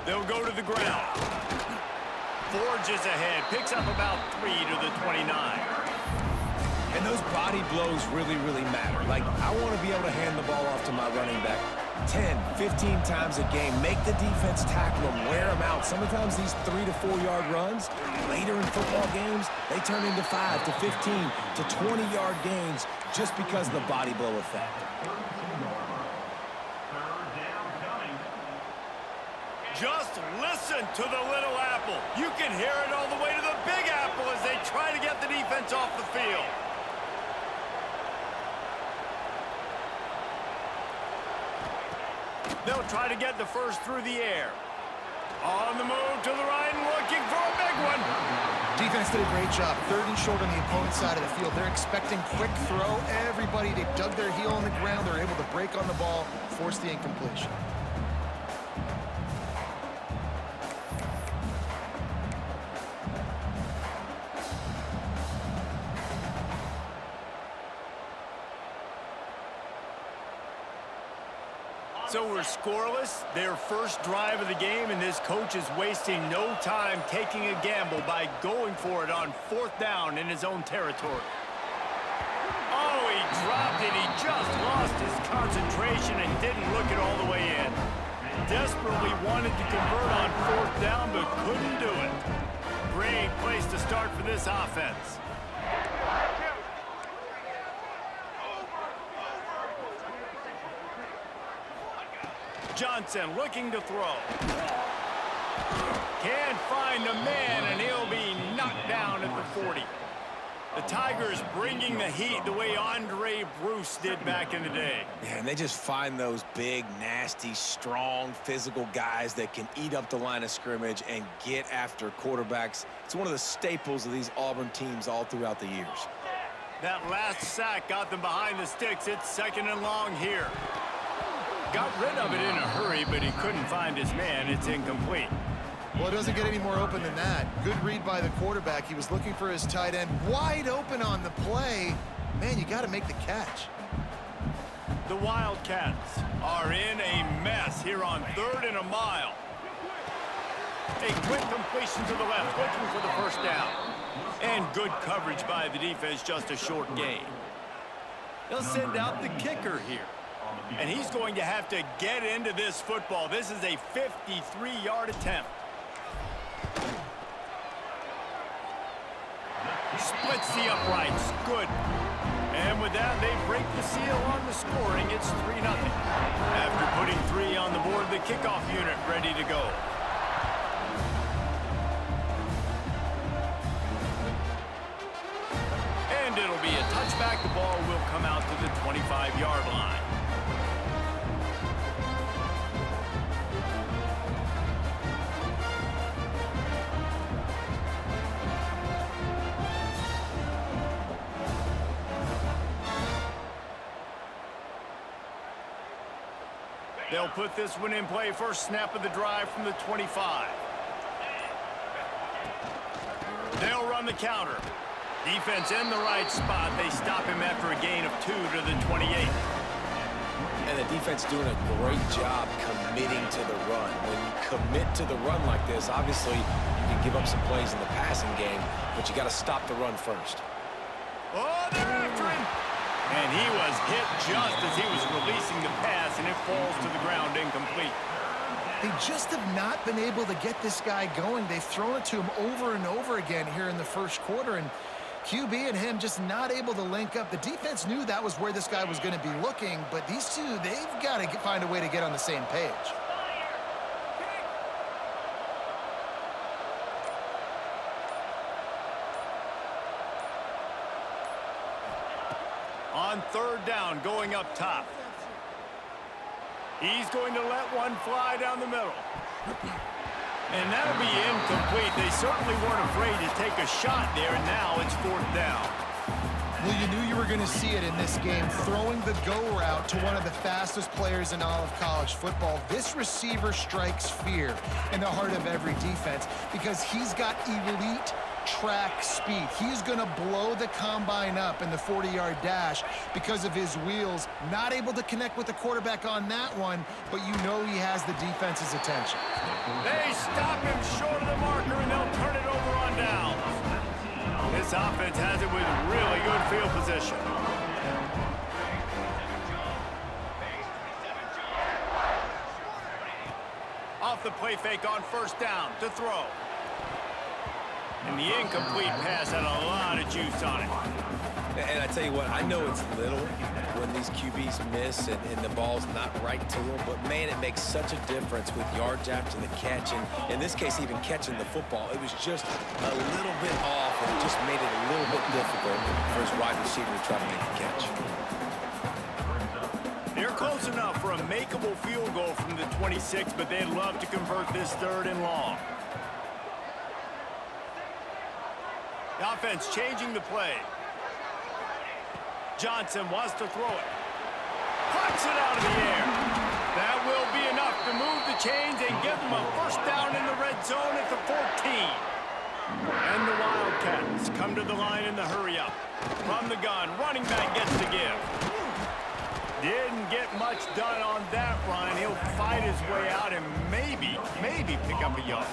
They'll go to the ground. Forges ahead, picks up about 3 to the 29. And those body blows really, really matter. Like, I want to be able to hand the ball off to my running back 10, 15 times a game. Make the defense tackle them, wear them out. Sometimes these 3 to 4 yard runs, later in football games, they turn into 5 to 15 to 20-yard gains just because of the body blow effect. Just listen to the Little Apple. You can hear it all the way to the Big Apple as they try to get the defense off the field. They'll try to get the first through the air. On the move to the right and looking for a big one. Defense did a great job. 3rd and short on the opponent's side of the field. They're expecting quick throw. Everybody, they dug their heel on the ground. They're able to break on the ball, force the incompletion. So we're scoreless, their first drive of the game, and this coach is wasting no time taking a gamble by going for it on 4th down in his own territory. Oh, he dropped it. He just lost his concentration and didn't look it all the way in. Desperately wanted to convert on 4th down, but couldn't do it. Great place to start for this offense. Johnson looking to throw. Can't find the man, and he'll be knocked down at the 40. The Tigers bringing the heat the way Andre Bruce did back in the day. Yeah, and they just find those big, nasty, strong, physical guys that can eat up the line of scrimmage and get after quarterbacks. It's one of the staples of these Auburn teams all throughout the years. That last sack got them behind the sticks. It's 2nd and long here. Got rid of it in a hurry, but he couldn't find his man. It's incomplete. Well, it doesn't get any more open than that. Good read by the quarterback. He was looking for his tight end. Wide open on the play. Man, you got to make the catch. The Wildcats are in a mess here on 3rd and a mile. A quick completion to the left, looking for the first down. And good coverage by the defense, just a short gain. They'll send out the kicker here. And he's going to have to get into this football. This is a 53-yard attempt. Splits the uprights. Good. And with that, they break the seal on the scoring. It's 3-0. After putting 3 on the board, the kickoff unit ready to go. And it'll be a touchback. The ball will come out to the 25-yard line. They'll put this one in play. First snap of the drive from the 25. They'll run the counter. Defense in the right spot. They stop him after a gain of 2 to the 28. And the defense doing a great job committing to the run. When you commit to the run like this, obviously you can give up some plays in the passing game, but you got to stop the run first. Oh, they're after him. And he was hit just as he was releasing the pass, and it falls to the ground incomplete. They just have not been able to get this guy going. They've thrown it to him over and over again here in the first quarter, and QB and him just not able to link up. The defense knew that was where this guy was going to be looking, but these two, they've got to find a way to get on the same page. On 3rd down, going up top. He's going to let one fly down the middle. And that'll be incomplete. They certainly weren't afraid to take a shot there, and now it's 4th down. Well, you knew you were going to see it in this game, throwing the go route to one of the fastest players in all of college football. This receiver strikes fear in the heart of every defense because he's got elite track speed. He's going to blow the combine up in the 40-yard dash because of his wheels. Not able to connect with the quarterback on that one, but you know he has the defense's attention. They stop him short of the marker, and they'll turn it over on downs. This offense has it with really good field position. Off the play fake on first down to throw. And the incomplete pass had a lot of juice on it. And I tell you what, I know it's little when these QBs miss and the ball's not right to them, but man, it makes such a difference with yards after the catch. And in this case, even catching the football, it was just a little bit off, and it just made it a little bit difficult for his wide receiver to try to make the catch. They're close enough for a makeable field goal from the 26, but they'd love to convert this 3rd and long. The offense changing the play. Johnson wants to throw it. Puts it out of the air. That will be enough to move the chains and give them a first down in the red zone at the 14. And the Wildcats come to the line in the hurry-up. From the gun, running back gets the give. Didn't get much done on that run. He'll fight his way out and maybe pick up a yard.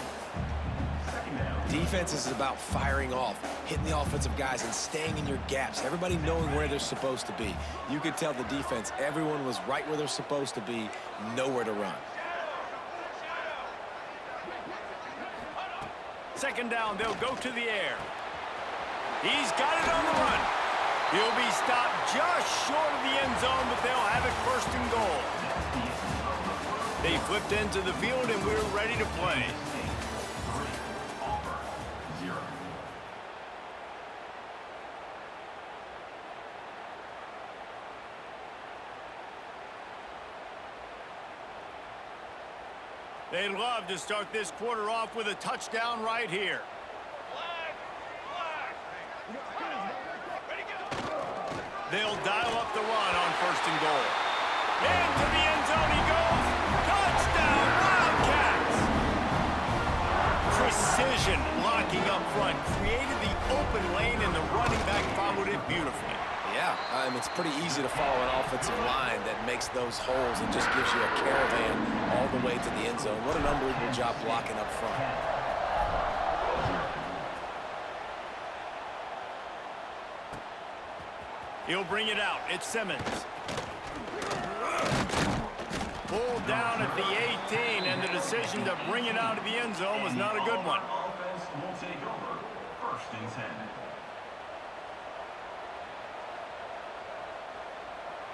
Defense is about firing off, hitting the offensive guys and staying in your gaps, everybody knowing where they're supposed to be. You could tell the defense, everyone was right where they're supposed to be, nowhere to run. 2nd down, they'll go to the air. He's got it on the run. He'll be stopped just short of the end zone, but they'll have it 1st and goal. They flipped into the field, and we're ready to play. They'd love to start this quarter off with a touchdown right here. They'll dial up the run on 1st and goal. Into the end zone he goes. Touchdown, Wildcats! Precision blocking up front created the open lane, and the running back followed it beautifully. Yeah, it's pretty easy to follow an offensive line that makes those holes and just gives you a caravan all the way to the end zone. What an unbelievable job blocking up front. He'll bring it out. It's Simmons. Pulled down at the 18, and the decision to bring it out of the end zone was not a good one. Offense will take over 1st and 10.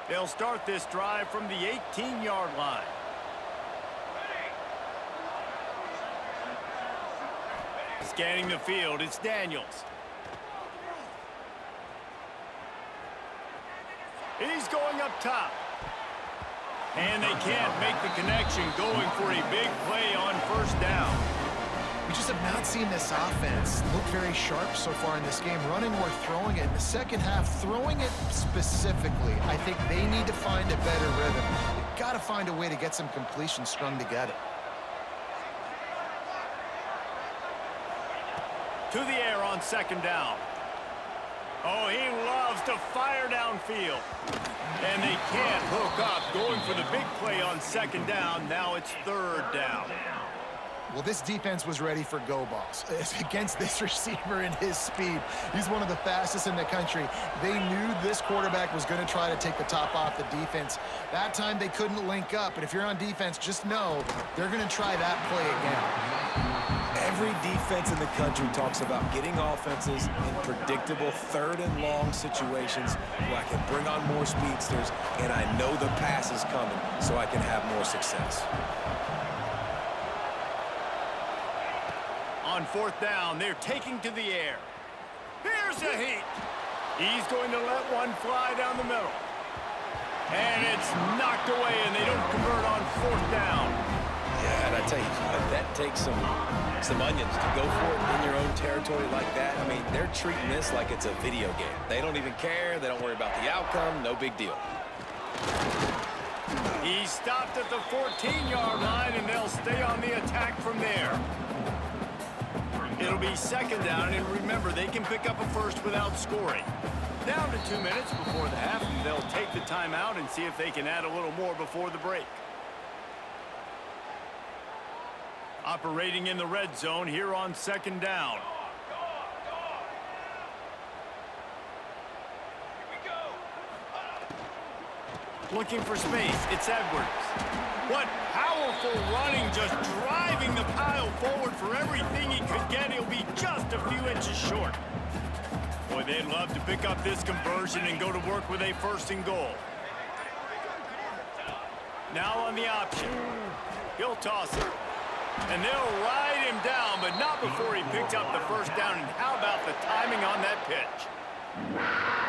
They'll start this drive from the 18-yard line. Scanning the field, it's Daniels. He's going up top. And they can't make the connection, going for a big play on 1st down. We just have not seen this offense look very sharp so far in this game, running or throwing it. In the second half, throwing it specifically, I think they need to find a better rhythm. They've got to find a way to get some completions strung together. To the air on 2nd down. Oh, he loves to fire downfield. And they can't hook up, going for the big play on 2nd down. Now it's 3rd down. Well, this defense was ready for go balls against this receiver and his speed. He's one of the fastest in the country. They knew this quarterback was going to try to take the top off the defense. That time they couldn't link up, but if you're on defense, just know they're going to try that play again. Every defense in the country talks about getting offenses in predictable 3rd and long situations where I can bring on more speedsters and I know the pass is coming so I can have more success. On 4th down, they're taking to the air. Here's a heat. He's going to let one fly down the middle. And it's knocked away, and they don't convert on 4th down. Yeah, and I tell you, that takes some onions to go for it in your own territory like that. I mean, they're treating this like it's a video game. They don't even care. They don't worry about the outcome. No big deal. He stopped at the 14-yard line, and they'll stay on the attack from there. It'll be second down, and remember, they can pick up a first without scoring. Down to 2 minutes before the half, and they'll take the timeout and see if they can add a little more before the break. Operating in the red zone here on second down. Looking for space, it's Edwards. What powerful running, just driving the pile forward for everything he could get. He'll be just a few inches short. Boy, they'd love to pick up this conversion and go to work with a first and goal. Now on the option. He'll toss it. And they'll ride him down, but not before he picked up the first down. And how about the timing on that pitch?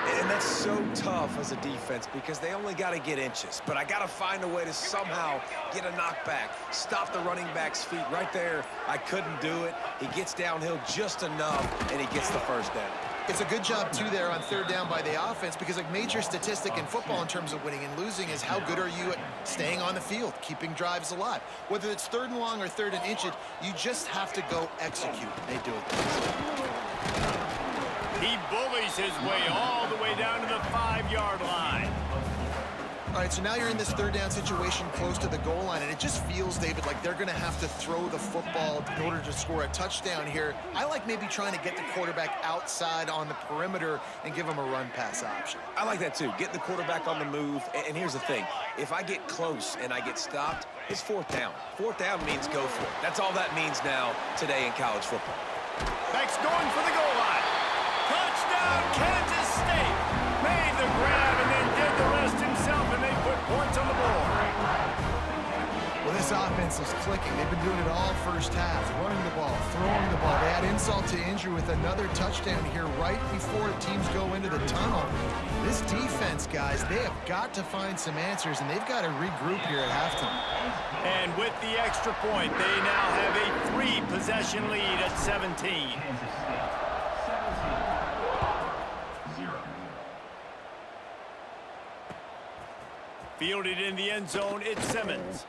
And that's so tough as a defense because they only got to get inches. But I got to find a way to somehow get a knockback, stop the running back's feet. Right there, I couldn't do it. He gets downhill just enough, and he gets the first down. It's a good job, too, there on third down by the offense because a major statistic in football in terms of winning and losing is how good are you at staying on the field, keeping drives alive. Whether it's third and long or third and inches, you just have to go execute. They do it. He bullies his way all the way down to the 5-yard line. All right, so now you're in this third down situation close to the goal line, and it just feels, David, like they're going to have to throw the football in order to score a touchdown here. I like maybe trying to get the quarterback outside on the perimeter and give him a run-pass option. I like that, too. Getting the quarterback on the move. And here's the thing. If I get close and I get stopped, it's fourth down. Fourth down means go for it. That's all that means now today in college football. Beck's going for the goal line. Touchdown, Kansas State. Made the grab and then did the rest himself, and they put points on the board. Well, this offense is clicking. They've been doing it all first half, running the ball, throwing the ball. They add insult to injury with another touchdown here right before teams go into the tunnel. This defense, guys, they have got to find some answers, and they've got to regroup here at halftime. And with the extra point, they now have a 3-possession lead at 17. Fielded in the end zone, it's Simmons.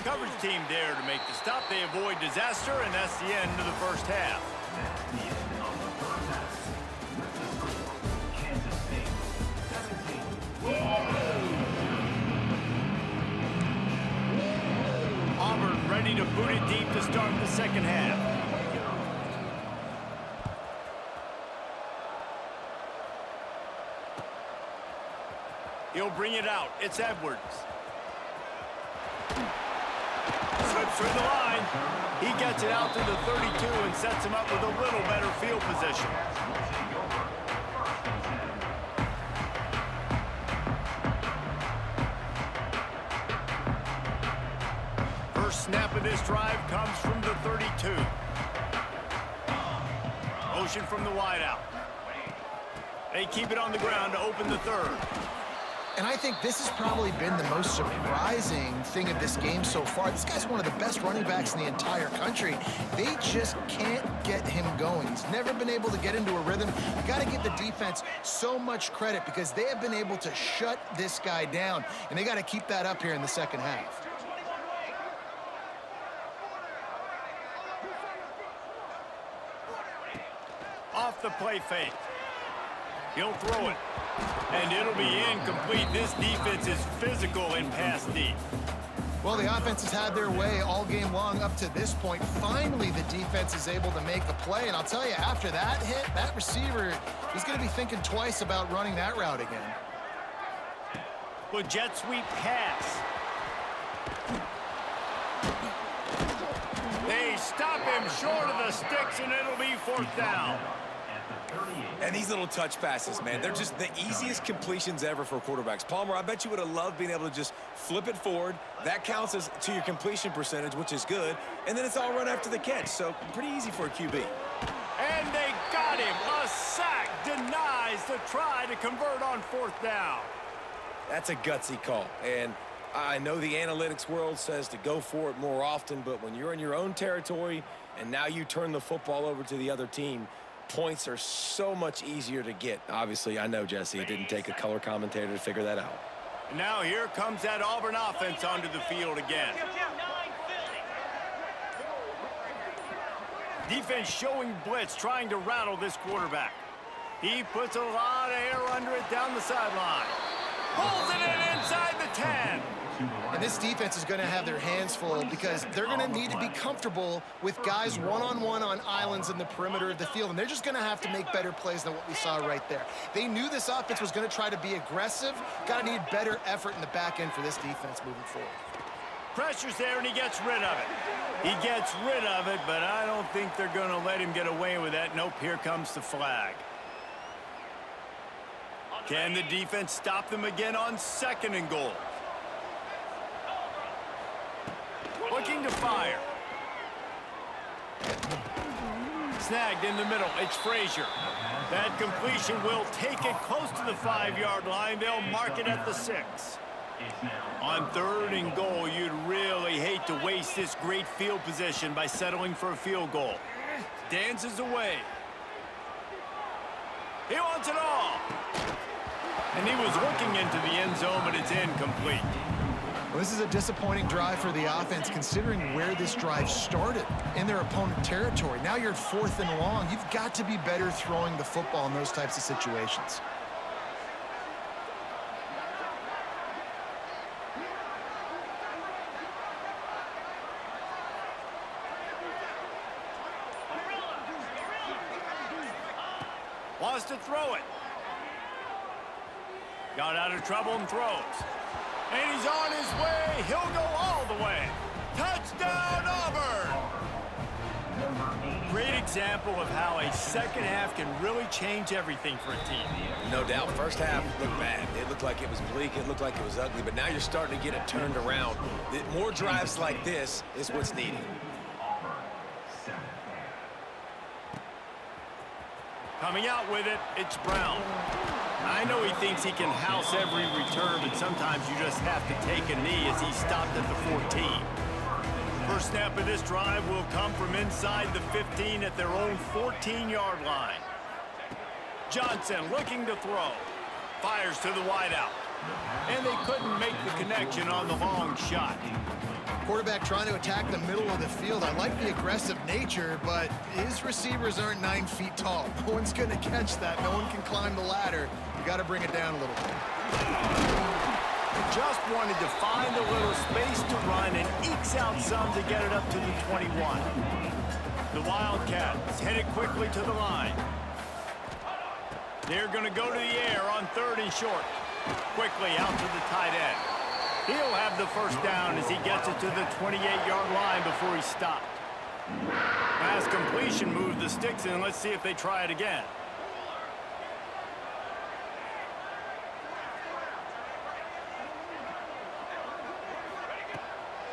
Coverage team there to make the stop. They avoid disaster, and that's the end of the first half. Auburn ready to boot it deep to start the second half. He'll bring it out. It's Edwards. Slips through the line. He gets it out to the 32 and sets him up with a little better field position. First snap of this drive comes from the 32. Motion from the wideout. They keep it on the ground to open the third. And I think this has probably been the most surprising thing of this game so far. This guy's one of the best running backs in the entire country. They just can't get him going. He's never been able to get into a rhythm. You got to give the defense so much credit because they have been able to shut this guy down, and they got to keep that up here in the second half. Off the play fake. He'll throw it. And it'll be incomplete. This defense is physical in pass deep. Well, the offense has had their way all game long up to this point. Finally, the defense is able to make a play. And I'll tell you, after that hit, that receiver is going to be thinking twice about running that route again. Well, jet sweep pass. They stop him short of the sticks, and it'll be fourth down. And these little touch passes, man, they're just the easiest completions ever for quarterbacks. Palmer, I bet you would have loved being able to just flip it forward. That counts as to your completion percentage, which is good. And then it's all run after the catch, so pretty easy for a QB. And they got him. A sack denies the try to convert on fourth down. That's a gutsy call. And I know the analytics world says to go for it more often, but when you're in your own territory and now you turn the football over to the other team, points are so much easier to get. Obviously, I know, Jesse, it didn't take a color commentator to figure that out. And now here comes that Auburn offense onto the field again. Defense showing blitz, trying to rattle this quarterback. He puts a lot of air under it down the sideline. Pulls it in inside the 10. And this defense is going to have their hands full because they're going to need to be comfortable with guys one-on-one on islands in the perimeter of the field. And they're just going to have to make better plays than what we saw right there. They knew this offense was going to try to be aggressive. Got to need better effort in the back end for this defense moving forward. Pressure's there, and he gets rid of it. He gets rid of it, but I don't think they're going to let him get away with that. Nope, here comes the flag. Can the defense stop them again on 2nd and goal? Looking to fire. Snagged in the middle. It's Frazier. That completion will take it close to the 5-yard line. They'll mark it at the 6. On 3rd and goal, you'd really hate to waste this great field position by settling for a field goal. Dances away. He wants it all. And he was looking into the end zone, but it's incomplete. Well, this is a disappointing drive for the offense, considering where this drive started in their opponent territory. Now you're at 4th and long. You've got to be better throwing the football in those types of situations. Wants to throw it. Got out of trouble and throws. And he's on his way. He'll go all the way. Touchdown, Auburn! Great example of how a second half can really change everything for a team. No doubt. First half looked bad. It looked like it was bleak. It looked like it was ugly. But now you're starting to get it turned around. More drives like this is what's needed. Coming out with it, it's Brown. I know he thinks he can house every return, but sometimes you just have to take a knee as he stopped at the 14. First snap of this drive will come from inside the 15 at their own 14-yard line. Johnson looking to throw. Fires to the wideout. And they couldn't make the connection on the long shot. Quarterback trying to attack the middle of the field. I like the aggressive nature, but his receivers aren't 9 feet tall. No one's going to catch that. No one can climb the ladder. You got to bring it down a little bit. Just wanted to find a little space to run and ekes out some to get it up to the 21. The Wildcats headed quickly to the line. They're going to go to the air on 3rd and short. Quickly out to the tight end. He'll have the first down as he gets it to the 28-yard line before he stopped. Pass completion moved the sticks in. Let's see if they try it again.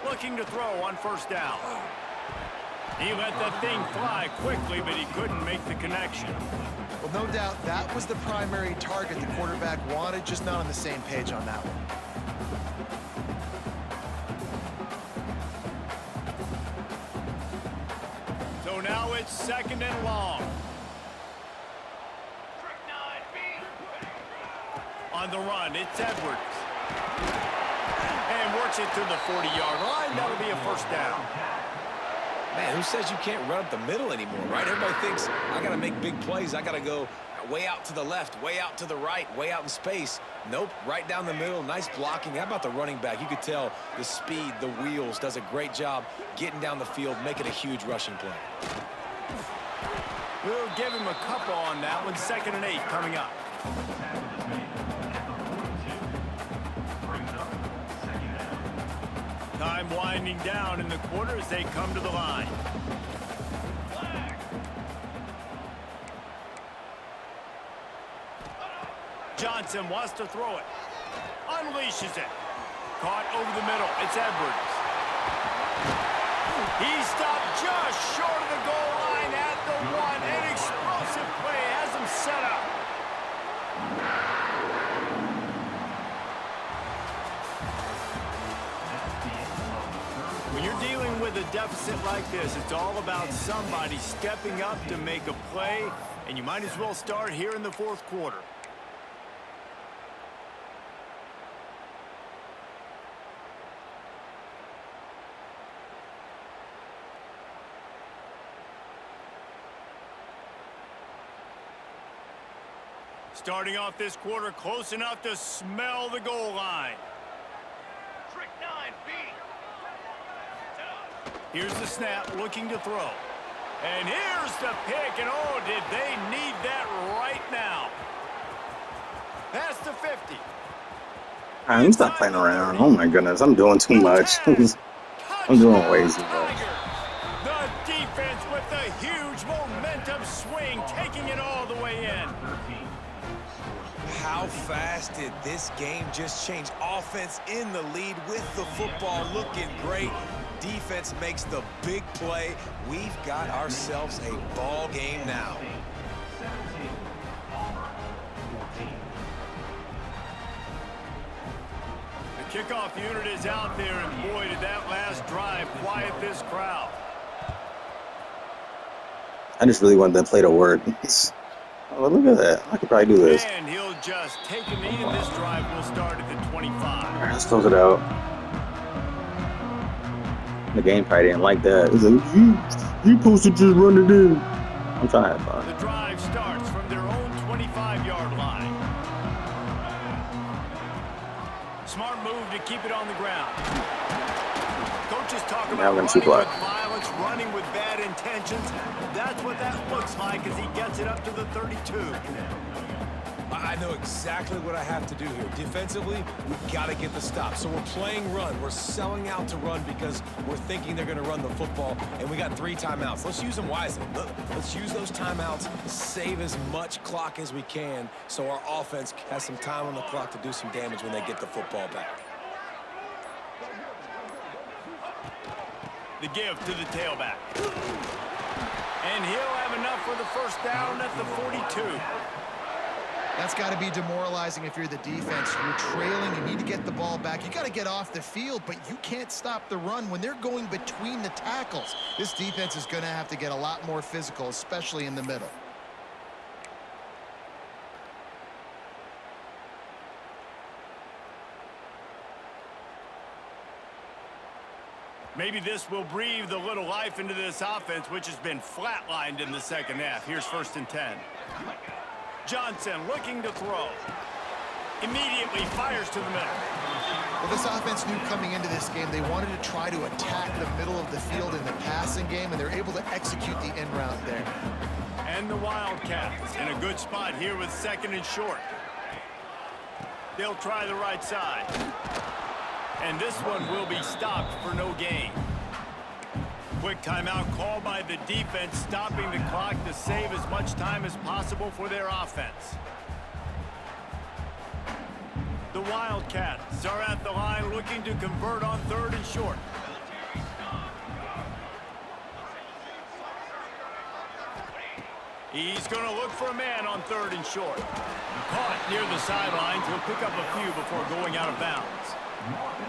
Looking to throw on 1st down. He let that thing fly quickly, but he couldn't make the connection. Well, no doubt that was the primary target the quarterback wanted, just not on the same page on that one. So now it's 2nd and long. On the run, it's Edwards. And works it to the 40-yard line. That'll be a first down. Man, who says you can't run up the middle anymore, right? Everybody thinks, I got to make big plays. I got to go way out to the left, way out to the right, way out in space. Nope, right down the middle. Nice blocking. How about the running back? You could tell the speed, the wheels, does a great job getting down the field, making a huge rushing play. We'll give him a couple on that one. 2nd and 8 coming up. Time winding down in the quarter as they come to the line. Johnson wants to throw it. Unleashes it. Caught over the middle. It's Edwards. He stopped just short of the goal line at the 1. An explosive play has him set up. When you're dealing with a deficit like this, it's all about somebody stepping up to make a play, and you might as well start here in the 4th quarter. Starting off this quarter close enough to smell the goal line. Trick 9B. Here's the snap, looking to throw. And here's the pick, and oh, did they need that right now. Past the 50. Let me stop playing around. Oh my goodness, I'm doing too much. I'm doing way too much. The defense with a huge momentum swing, taking it all the way in. How fast did this game just change? Offense in the lead with the football, looking great. Defense makes the big play. We've got ourselves a ball game now. The kickoff unit is out there, and boy, did that last drive quiet this crowd. I just really wanted to play to work. Oh, look at that. I could probably do this. And he'll just take a knee, and this drive will start at the 25. All right, let's close it out. The game probably didn't like that. It's like, you supposed to just run it in. I'm trying to have fun. The drive starts from their own 25-yard line. Smart move to keep it on the ground. Coaches talk about running with violence, running with bad intentions. That's what that looks like as he gets it up to the 32. I know exactly what I have to do here. Defensively, we've got to get the stop. So we're playing run. We're selling out to run because we're thinking they're going to run the football, and we got 3 timeouts. Let's use them wisely. Let's use those timeouts, save as much clock as we can so our offense has some time on the clock to do some damage when they get the football back. The give to the tailback. And he'll have enough for the first down at the 42. That's got to be demoralizing if you're the defense. You're trailing, you need to get the ball back. You got to get off the field, but you can't stop the run when they're going between the tackles. This defense is going to have to get a lot more physical, especially in the middle. Maybe this will breathe a little life into this offense, which has been flatlined in the second half. Here's 1st and 10. Johnson looking to throw. Immediately fires to the middle. Well, this offense knew coming into this game they wanted to try to attack the middle of the field in the passing game, and they're able to execute the end route there. And the Wildcats in a good spot here with 2nd and short. They'll try the right side. And this one will be stopped for no gain. Quick timeout call by the defense, stopping the clock to save as much time as possible for their offense. The Wildcats are at the line looking to convert on 3rd and short. He's going to look for a man on 3rd and short. Caught near the sidelines. He'll pick up a few before going out of bounds.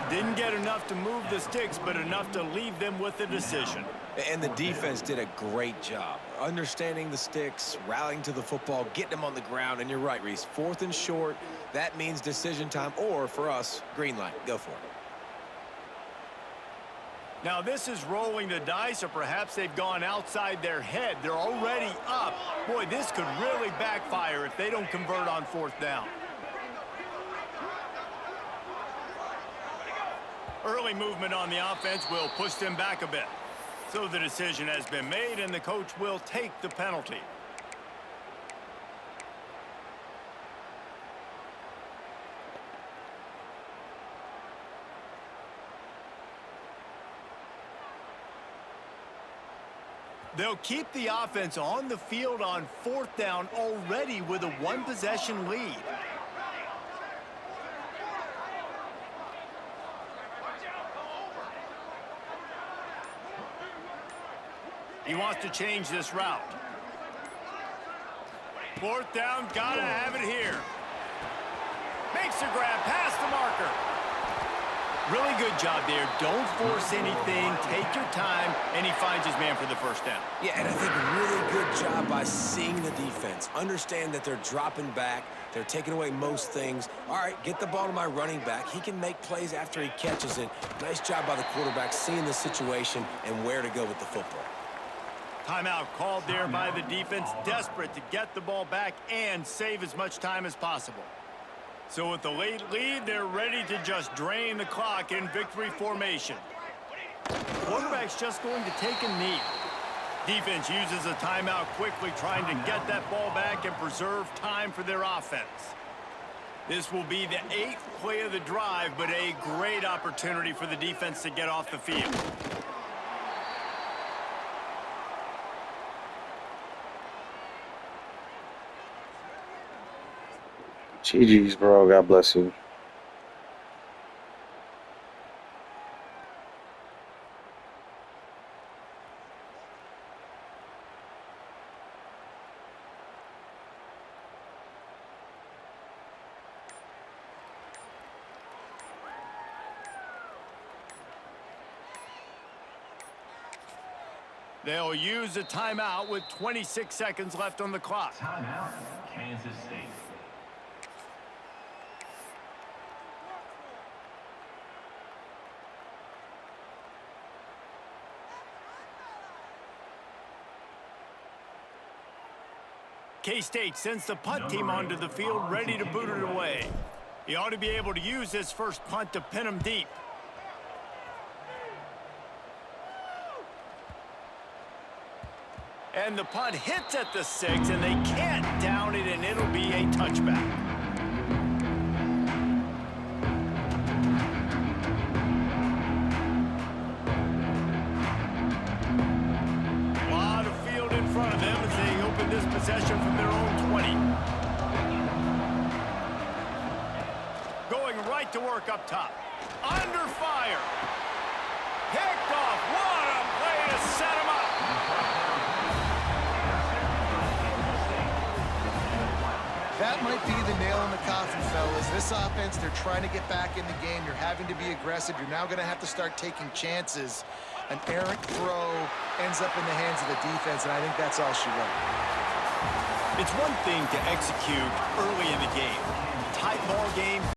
Didn't get enough to move the sticks, but enough to leave them with a decision. And the defense did a great job. Understanding the sticks, rallying to the football, getting them on the ground. And you're right, Reese. 4th and short, that means decision time. Or, for us, green light. Go for it. Now, this is rolling the dice, or perhaps they've gone outside their head. They're already up. Boy, this could really backfire if they don't convert on 4th down. Early movement on the offense will push them back a bit. So the decision has been made, and the coach will take the penalty. They'll keep the offense on the field on 4th down already with a 1-possession lead. He wants to change this route. 4th down, gotta have it here. Makes a grab past the marker. Really good job there. Don't force anything. Take your time, and he finds his man for the 1st down. Yeah, and I think a really good job by seeing the defense. Understand that they're dropping back. They're taking away most things. All right, get the ball to my running back. He can make plays after he catches it. Nice job by the quarterback seeing the situation and where to go with the football. Timeout called there by the defense, desperate to get the ball back and save as much time as possible. So with the late lead, they're ready to just drain the clock in victory formation. Quarterback's just going to take a knee. Defense uses a timeout quickly, trying to get that ball back and preserve time for their offense. This will be the 8th play of the drive, but a great opportunity for the defense to get off the field. GG's, bro. God bless you. They'll use a timeout with 26 seconds left on the clock. Timeout, Kansas State. K-State sends the punt team onto the field, ready to boot it away. He ought to be able to use this first punt to pin him deep. And the punt hits at the 6, and they can't down it, and it'll be a touchback. A lot of field in front of them as they open this possession from their own 20. Going right to work up top. Under fire. Picked off. What a play to set him up. That might be the nail in the coffin, fellas. This offense, they're trying to get back in the game. You're having to be aggressive. You're now going to have to start taking chances. An errant throw ends up in the hands of the defense, and I think that's all she wrote. It's one thing to execute early in the game. Tight ball game.